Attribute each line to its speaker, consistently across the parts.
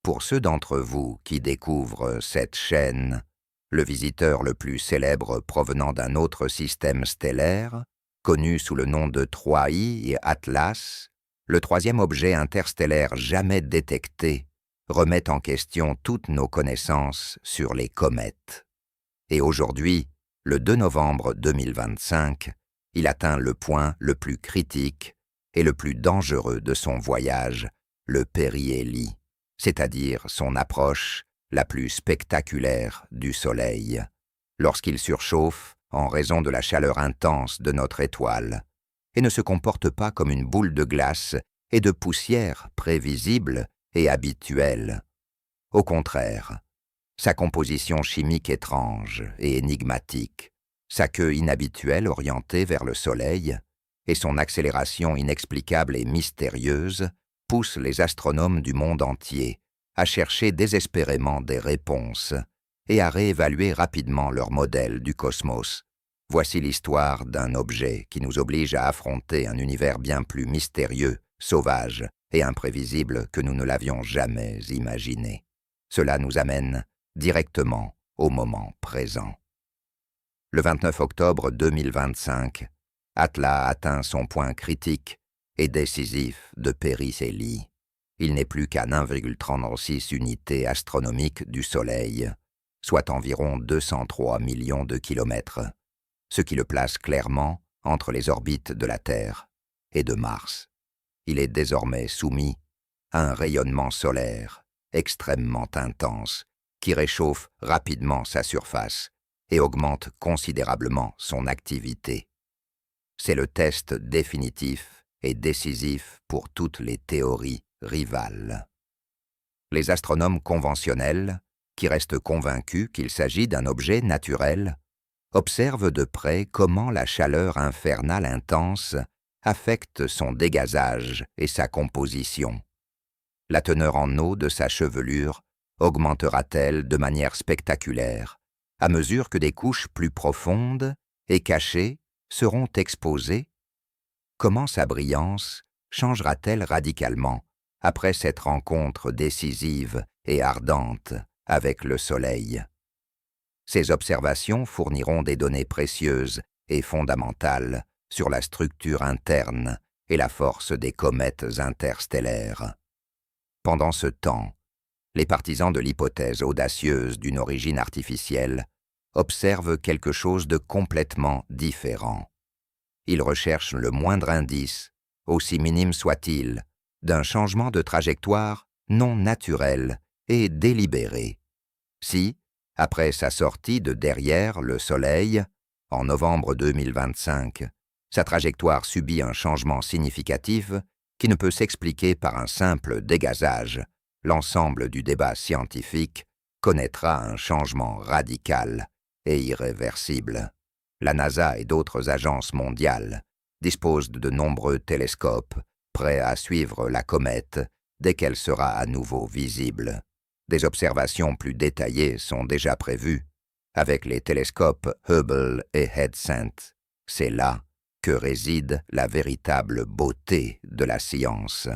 Speaker 1: Pour ceux d'entre vous qui découvrent cette chaîne, le visiteur le plus célèbre provenant d'un autre système stellaire, connu sous le nom de 3i et Atlas, le troisième objet interstellaire jamais détecté, remet en question toutes nos connaissances sur les comètes. Et aujourd'hui, le 2 novembre 2025, il atteint le point le plus critique et le plus dangereux de son voyage, le périhélie, c'est-à-dire son approche la plus spectaculaire du Soleil, lorsqu'il surchauffe en raison de la chaleur intense de notre étoile, et ne se comporte pas comme une boule de glace et de poussière prévisible et habituelle. Au contraire, sa composition chimique étrange et énigmatique, sa queue inhabituelle orientée vers le Soleil et son accélération inexplicable et mystérieuse poussent les astronomes du monde entier à chercher désespérément des réponses et à réévaluer rapidement leur modèle du cosmos. Voici l'histoire d'un objet qui nous oblige à affronter un univers bien plus mystérieux, sauvage et imprévisible que nous ne l'avions jamais imaginé. Cela nous amène directement au moment présent. Le 29 octobre 2025, Atlas atteint son point critique et décisif de périhélie. Il n'est plus qu'à 1,36 unités astronomiques du Soleil, soit environ 203 millions de kilomètres, ce qui le place clairement entre les orbites de la Terre et de Mars. Il est désormais soumis à un rayonnement solaire extrêmement intense qui réchauffe rapidement sa surface et augmente considérablement son activité. C'est le test définitif et décisif pour toutes les théories rivales. Les astronomes conventionnels, qui restent convaincus qu'il s'agit d'un objet naturel, observent de près comment la chaleur infernale intense affecte son dégazage et sa composition. La teneur en eau de sa chevelure augmentera-t-elle de manière spectaculaire à mesure que des couches plus profondes et cachées seront exposées? Comment sa brillance changera-t-elle radicalement après cette rencontre décisive et ardente avec le Soleil? Ces observations fourniront des données précieuses et fondamentales sur la structure interne et la force des comètes interstellaires. Pendant ce temps, les partisans de l'hypothèse audacieuse d'une origine artificielle observent quelque chose de complètement différent. Ils recherchent le moindre indice, aussi minime soit-il, d'un changement de trajectoire non naturel et délibéré. Si, après sa sortie de derrière le Soleil, en novembre 2025, sa trajectoire subit un changement significatif qui ne peut s'expliquer par un simple dégazage, l'ensemble du débat scientifique connaîtra un changement radical et irréversible. La NASA et d'autres agences mondiales disposent de nombreux télescopes prêts à suivre la comète dès qu'elle sera à nouveau visible. Des observations plus détaillées sont déjà prévues avec les télescopes Hubble et Hedsent. C'est là que réside la véritable beauté de la science.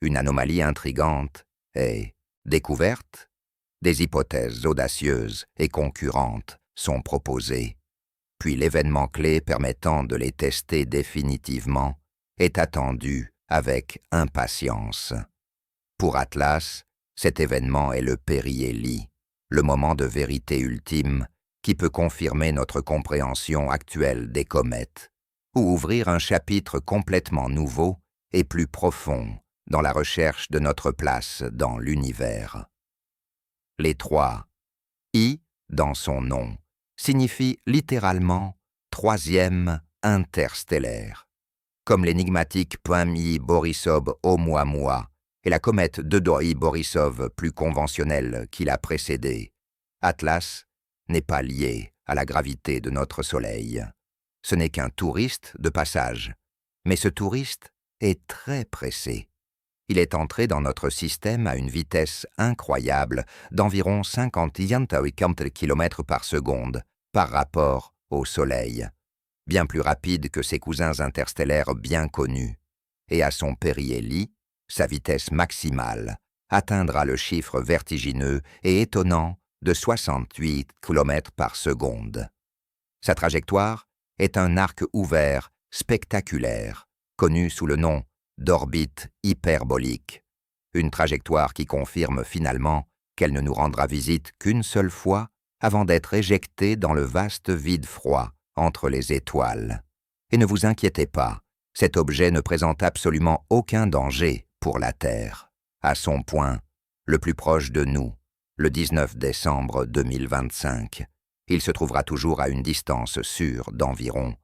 Speaker 1: Une anomalie intrigante est découverte. Des hypothèses audacieuses et concurrentes sont proposées. Puis l'événement clé permettant de les tester définitivement est attendu avec impatience. Pour Atlas, cet événement est le périhélie, le moment de vérité ultime qui peut confirmer notre compréhension actuelle des comètes, ou ouvrir un chapitre complètement nouveau et plus profond dans la recherche de notre place dans l'univers. Les trois I dans son nom signifie littéralement « troisième interstellaire », comme l'énigmatique Pami Borisov Oumuamua et la comète Dodoi-Borisov plus conventionnelle qui l'a précédée. Atlas n'est pas lié à la gravité de notre Soleil. Ce n'est qu'un touriste de passage, mais ce touriste est très pressé. Il est entré dans notre système à une vitesse incroyable d'environ 50 km par seconde par rapport au Soleil, bien plus rapide que ses cousins interstellaires bien connus, et à son périhélie, sa vitesse maximale atteindra le chiffre vertigineux et étonnant de 68 km par seconde. Sa trajectoire est un arc ouvert spectaculaire, connu sous le nom d'orbite hyperbolique, une trajectoire qui confirme finalement qu'elle ne nous rendra visite qu'une seule fois avant d'être éjectée dans le vaste vide froid entre les étoiles. Et ne vous inquiétez pas, cet objet ne présente absolument aucun danger pour la Terre, à son point le plus proche de nous, le 19 décembre 2025. Il se trouvera toujours à une distance sûre d'environ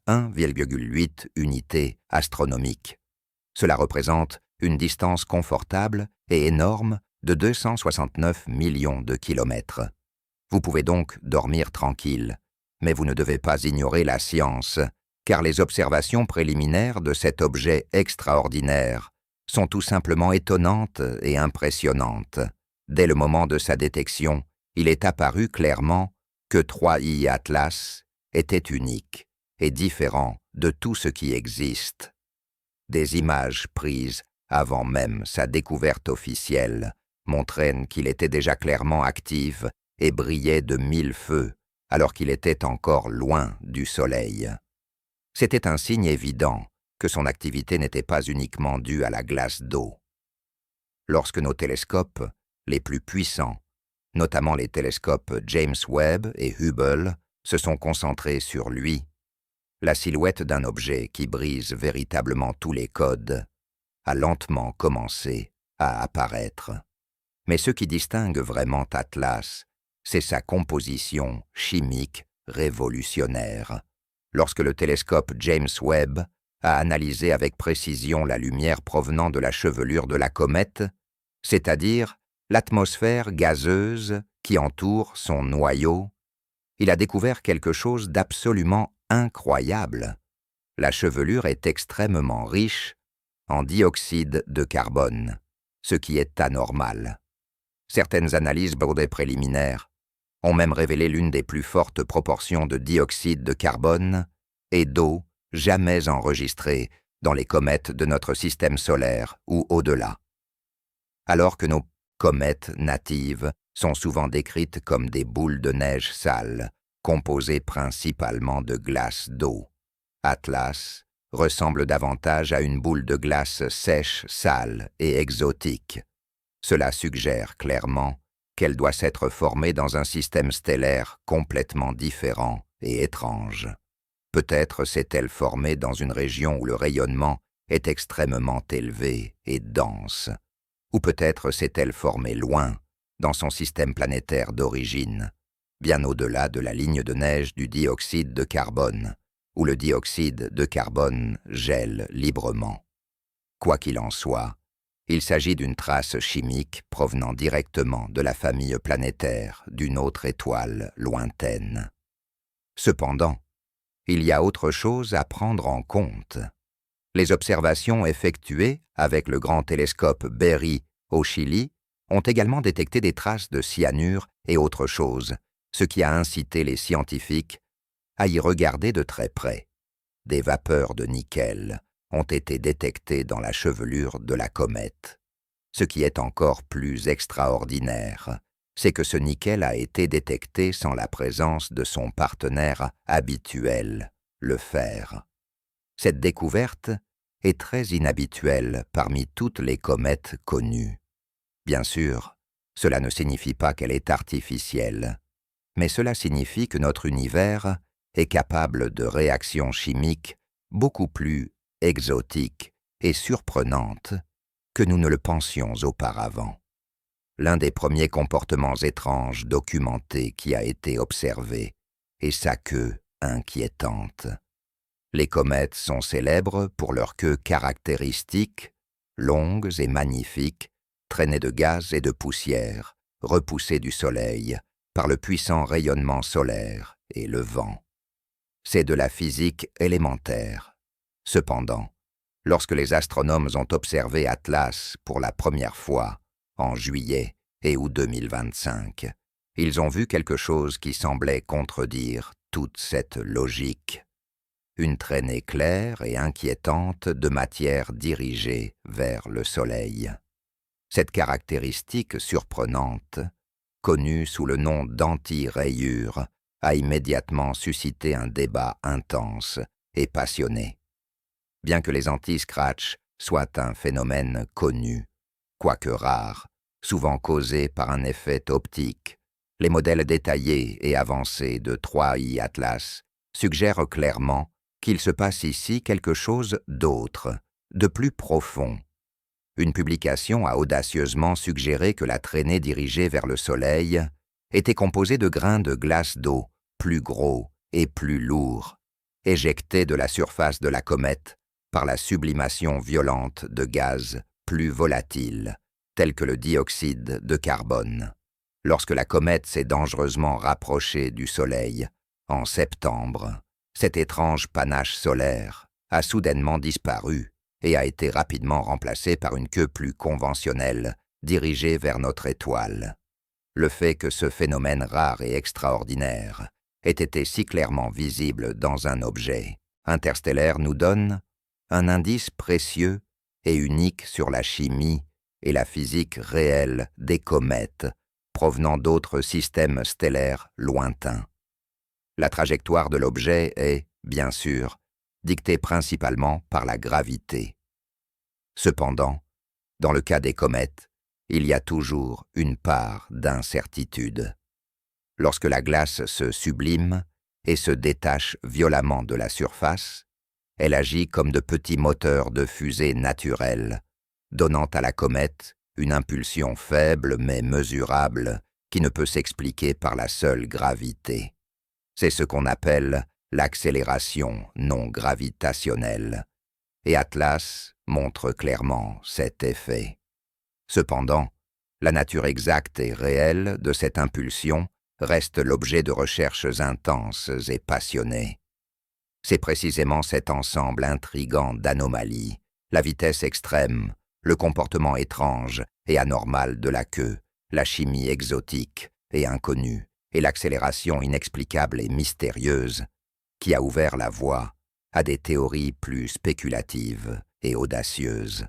Speaker 1: 1,8 unités astronomiques. Cela représente une distance confortable et énorme de 269 millions de kilomètres. Vous pouvez donc dormir tranquille, mais vous ne devez pas ignorer la science, car les observations préliminaires de cet objet extraordinaire sont tout simplement étonnantes et impressionnantes. Dès le moment de sa détection, il est apparu clairement que 3I Atlas était unique et différent de tout ce qui existe. Des images prises avant même sa découverte officielle montraient qu'il était déjà clairement actif et brillait de 1000 feux, alors qu'il était encore loin du Soleil. C'était un signe évident que son activité n'était pas uniquement due à la glace d'eau. Lorsque nos télescopes, les plus puissants, notamment les télescopes James Webb et Hubble, se sont concentrés sur lui, la silhouette d'un objet qui brise véritablement tous les codes a lentement commencé à apparaître. Mais ce qui distingue vraiment Atlas, c'est sa composition chimique révolutionnaire. Lorsque le télescope James Webb a analysé avec précision la lumière provenant de la chevelure de la comète, c'est-à-dire l'atmosphère gazeuse qui entoure son noyau, il a découvert quelque chose d'absolument incroyable. La chevelure est extrêmement riche en dioxyde de carbone, ce qui est anormal. Certaines analyses préliminaires ont même révélé l'une des plus fortes proportions de dioxyde de carbone et d'eau jamais enregistrées dans les comètes de notre système solaire ou au-delà. Alors que nos comètes natives sont souvent décrites comme des boules de neige sales, composées principalement de glace d'eau. Atlas ressemble davantage à une boule de glace sèche, sale et exotique. Cela suggère clairement qu'elle doit s'être formée dans un système stellaire complètement différent et étrange. Peut-être s'est-elle formée dans une région où le rayonnement est extrêmement élevé et dense. Ou peut-être s'est-elle formée loin, dans son système planétaire d'origine, bien au-delà de la ligne de neige du dioxyde de carbone, où le dioxyde de carbone gèle librement. Quoi qu'il en soit, il s'agit d'une trace chimique provenant directement de la famille planétaire d'une autre étoile lointaine. Cependant, il y a autre chose à prendre en compte. Les observations effectuées avec le grand télescope Berry au Chili ont également détecté des traces de cyanure et autre chose, ce qui a incité les scientifiques à y regarder de très près. Des vapeurs de nickel ont été détectées dans la chevelure de la comète. Ce qui est encore plus extraordinaire, c'est que ce nickel a été détecté sans la présence de son partenaire habituel, le fer. Cette découverte est très inhabituelle parmi toutes les comètes connues. Bien sûr, cela ne signifie pas qu'elle est artificielle, mais cela signifie que notre univers est capable de réactions chimiques beaucoup plus exotiques et surprenantes que nous ne le pensions auparavant. L'un des premiers comportements étranges documentés qui a été observé est sa queue inquiétante. Les comètes sont célèbres pour leur queue caractéristique, longues et magnifiques, traînées de gaz et de poussière, repoussées du Soleil par le puissant rayonnement solaire et le vent. C'est de la physique élémentaire. Cependant, lorsque les astronomes ont observé Atlas pour la première fois, en juillet et août 2025, ils ont vu quelque chose qui semblait contredire toute cette logique. Une traînée claire et inquiétante de matière dirigée vers le Soleil. Cette caractéristique surprenante, connue sous le nom d'anti-rayure, a immédiatement suscité un débat intense et passionné. Bien que les anti-scratch soient un phénomène connu, quoique rare, souvent causé par un effet optique, les modèles détaillés et avancés de 3i Atlas suggèrent clairement qu'il se passe ici quelque chose d'autre, de plus profond. Une publication a audacieusement suggéré que la traînée dirigée vers le Soleil était composée de grains de glace d'eau plus gros et plus lourds, éjectés de la surface de la comète par la sublimation violente de gaz plus volatiles, tels que le dioxyde de carbone. Lorsque la comète s'est dangereusement rapprochée du Soleil, en septembre, cet étrange panache solaire a soudainement disparu et a été rapidement remplacé par une queue plus conventionnelle, dirigée vers notre étoile. Le fait que ce phénomène rare et extraordinaire ait été si clairement visible dans un objet interstellaire nous donne un indice précieux et unique sur la chimie et la physique réelle des comètes provenant d'autres systèmes stellaires lointains. La trajectoire de l'objet est, bien sûr, dictée principalement par la gravité. Cependant, dans le cas des comètes, il y a toujours une part d'incertitude. Lorsque la glace se sublime et se détache violemment de la surface, elle agit comme de petits moteurs de fusée naturels, donnant à la comète une impulsion faible mais mesurable qui ne peut s'expliquer par la seule gravité. C'est ce qu'on appelle l'accélération non gravitationnelle, et Atlas montre clairement cet effet. Cependant, la nature exacte et réelle de cette impulsion reste l'objet de recherches intenses et passionnées. C'est précisément cet ensemble intrigant d'anomalies, la vitesse extrême, le comportement étrange et anormal de la queue, la chimie exotique et inconnue, et l'accélération inexplicable et mystérieuse, qui a ouvert la voie à des théories plus spéculatives et audacieuses.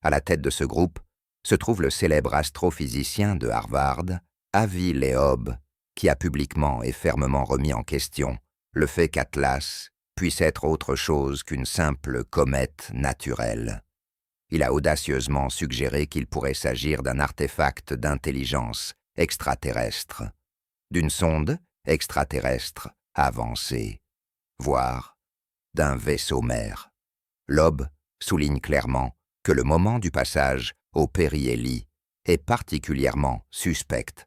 Speaker 1: À la tête de ce groupe se trouve le célèbre astrophysicien de Harvard, Avi Loeb, qui a publiquement et fermement remis en question le fait qu'Atlas puisse être autre chose qu'une simple comète naturelle. Il a audacieusement suggéré qu'il pourrait s'agir d'un artefact d'intelligence extraterrestre, d'une sonde extraterrestre avancée, voire d'un vaisseau mère. Loeb souligne clairement que le moment du passage au périhélie est particulièrement suspect.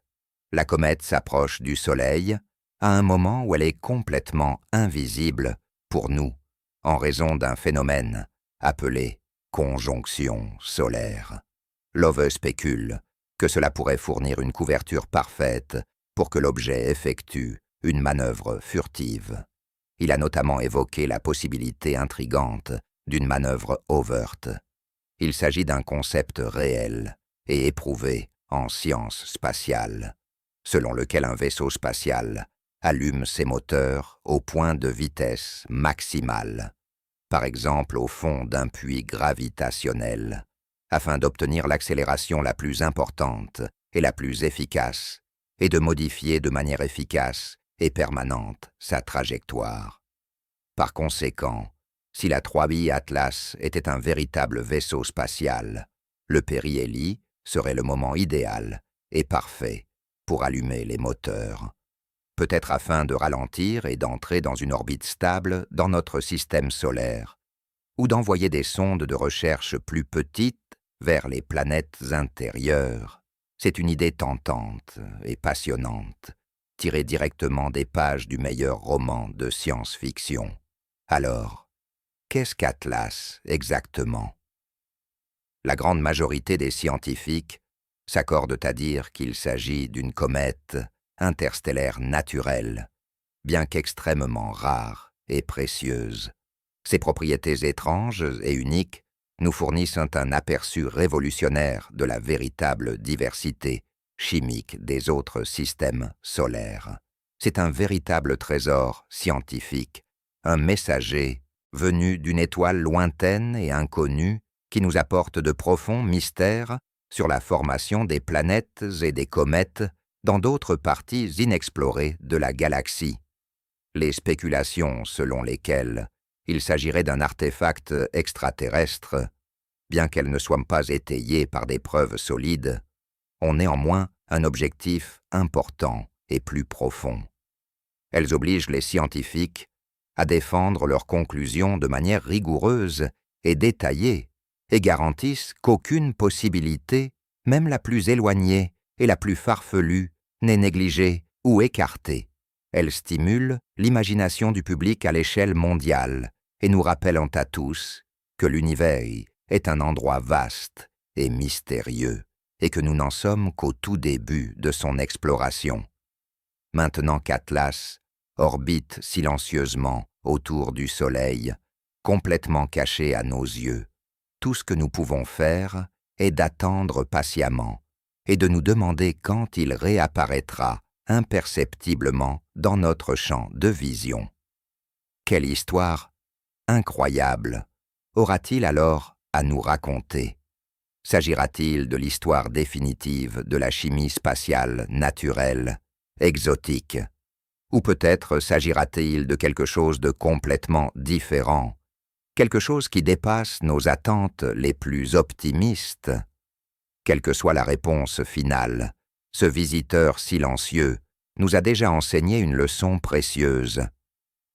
Speaker 1: La comète s'approche du Soleil à un moment où elle est complètement invisible pour nous, en raison d'un phénomène appelé conjonction solaire. Loeb spécule que cela pourrait fournir une couverture parfaite pour que l'objet effectue une manœuvre furtive. Il a notamment évoqué la possibilité intrigante d'une manœuvre overt. Il s'agit d'un concept réel et éprouvé en sciences spatiales, selon lequel un vaisseau spatial allume ses moteurs au point de vitesse maximale, par exemple au fond d'un puits gravitationnel, afin d'obtenir l'accélération la plus importante et la plus efficace, et de modifier de manière efficace et permanente sa trajectoire. Par conséquent, si la 3i Atlas était un véritable vaisseau spatial, le périhélie serait le moment idéal et parfait pour allumer les moteurs, peut-être afin de ralentir et d'entrer dans une orbite stable dans notre système solaire, ou d'envoyer des sondes de recherche plus petites vers les planètes intérieures. C'est une idée tentante et passionnante, tirée directement des pages du meilleur roman de science-fiction. Alors, qu'est-ce qu'Atlas exactement? La grande majorité des scientifiques s'accordent à dire qu'il s'agit d'une comète interstellaire naturelle, bien qu'extrêmement rare et précieuse. Ses propriétés étranges et uniques nous fournissent un aperçu révolutionnaire de la véritable diversité chimique des autres systèmes solaires. C'est un véritable trésor scientifique, un messager venu d'une étoile lointaine et inconnue qui nous apporte de profonds mystères sur la formation des planètes et des comètes dans d'autres parties inexplorées de la galaxie. Les spéculations selon lesquelles il s'agirait d'un artefact extraterrestre, bien qu'elles ne soient pas étayées par des preuves solides, ont néanmoins un objectif important et plus profond. Elles obligent les scientifiques à défendre leurs conclusions de manière rigoureuse et détaillée et garantissent qu'aucune possibilité, même la plus éloignée et la plus farfelue, n'est négligée ou écartée. Elles stimulent l'imagination du public à l'échelle mondiale et nous rappellent à tous que l'univers est un endroit vaste et mystérieux et que nous n'en sommes qu'au tout début de son exploration. Maintenant qu'Atlas orbite silencieusement autour du Soleil, complètement caché à nos yeux, tout ce que nous pouvons faire est d'attendre patiemment et de nous demander quand il réapparaîtra imperceptiblement dans notre champ de vision. Quelle histoire incroyable aura-t-il alors à nous raconter? S'agira-t-il de l'histoire définitive de la chimie spatiale naturelle, exotique? Ou peut-être s'agira-t-il de quelque chose de complètement différent, quelque chose qui dépasse nos attentes les plus optimistes? Quelle que soit la réponse finale, ce visiteur silencieux nous a déjà enseigné une leçon précieuse.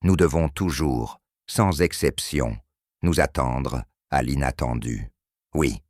Speaker 1: Nous devons toujours, sans exception, nous attendre à l'inattendu. Oui,